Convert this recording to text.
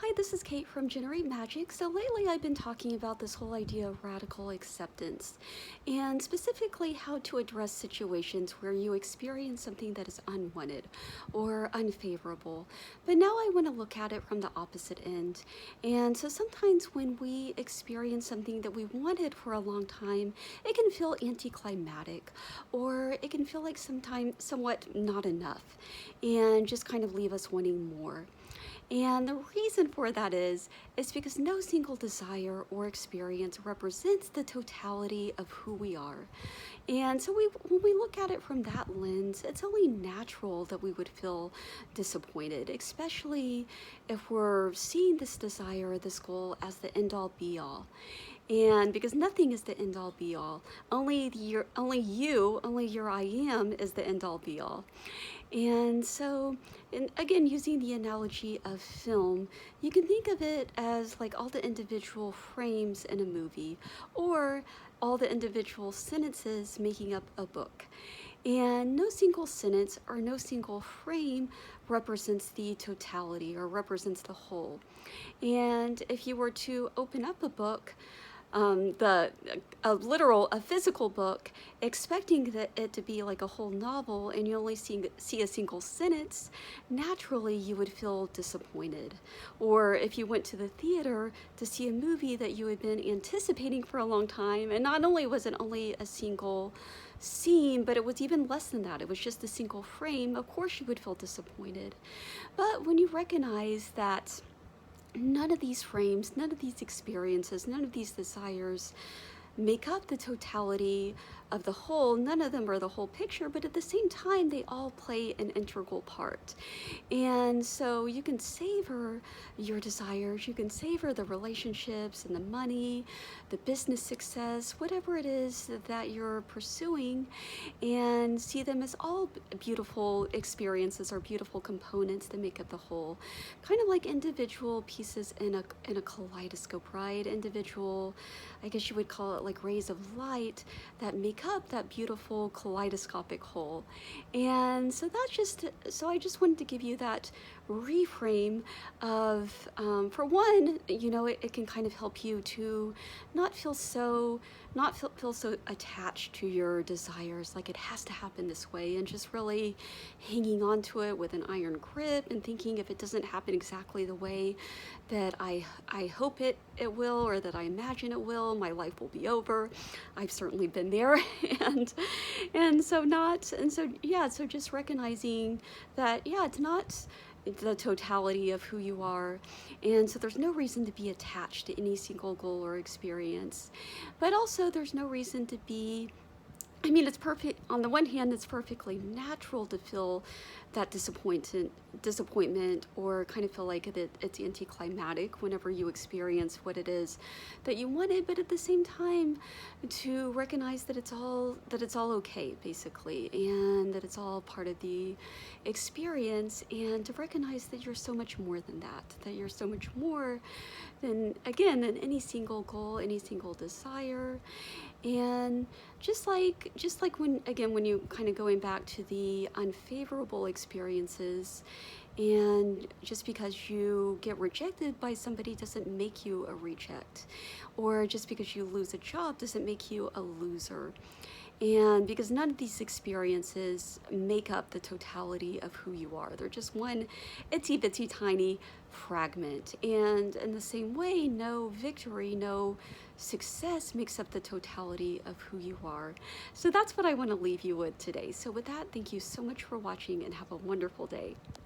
Hi, this is Kate from Generate Magic. So lately I've been talking about this whole idea of radical acceptance and specifically how to address situations where you experience something that is unwanted or unfavorable. But now I want to look at it from the opposite end. And so sometimes when we experience something that we wanted for a long time, it can feel anticlimactic or it can feel like sometimes somewhat not enough and just kind of leave us wanting more. And the reason for that is because no single desire or experience represents the totality of who we are. And so when we look at it from that lens, it's only natural that we would feel disappointed, especially if we're seeing this desire or this goal as the end-all be-all. And because nothing is the end-all be-all, only your I am is the end-all be-all. And so, and again, using the analogy of film, you can think of it as like all the individual frames in a movie or all the individual sentences making up a book. And no single sentence or no single frame represents the totality or represents the whole. And if you were to open up a book, a physical book, expecting it to be like a whole novel and you only see a single sentence, naturally you would feel disappointed. Or if you went to the theater to see a movie that you had been anticipating for a long time, and not only was it only a single scene, but it was even less than that, it was just a single frame, of course you would feel disappointed. But when you recognize that none of these frames, none of these experiences, none of these desires make up the totality of the whole. None of them are the whole picture, but at the same time, they all play an integral part. And so you can savor your desires, you can savor the relationships and the money, the business success, whatever it is that you're pursuing, and see them as all beautiful experiences or beautiful components that make up the whole. Kind of like individual pieces in a kaleidoscope, right? Individual, I guess you would call it like rays of light that make up that beautiful kaleidoscopic whole. And so I just wanted to give you that reframe of, for one, it can kind of help you to not feel so attached to your desires, like it has to happen this way, and just really hanging on to it with an iron grip and thinking if it doesn't happen exactly the way that I hope it will, or that I imagine it will, my life will be over. I've certainly been there. So just recognizing that, it's not the totality of who you are, and so there's no reason to be attached to any single goal or experience, but also there's no reason to be, it's perfect. On the one hand, it's perfectly natural to feel that disappointment, or kind of feel like it's anticlimactic whenever you experience what it is that you wanted. But at the same time, to recognize that it's all okay, basically, and that it's all part of the experience, and to recognize that you're so much more than that. That you're so much more than any single goal, any single desire. And just like when you kind of going back to the unfavorable experiences, and just because you get rejected by somebody doesn't make you a reject, or just because you lose a job doesn't make you a loser. And because none of these experiences make up the totality of who you are. They're just one itsy bitsy tiny fragment. And in the same way, no victory, no success makes up the totality of who you are. So that's what I want to leave you with today. So with that, thank you so much for watching and have a wonderful day.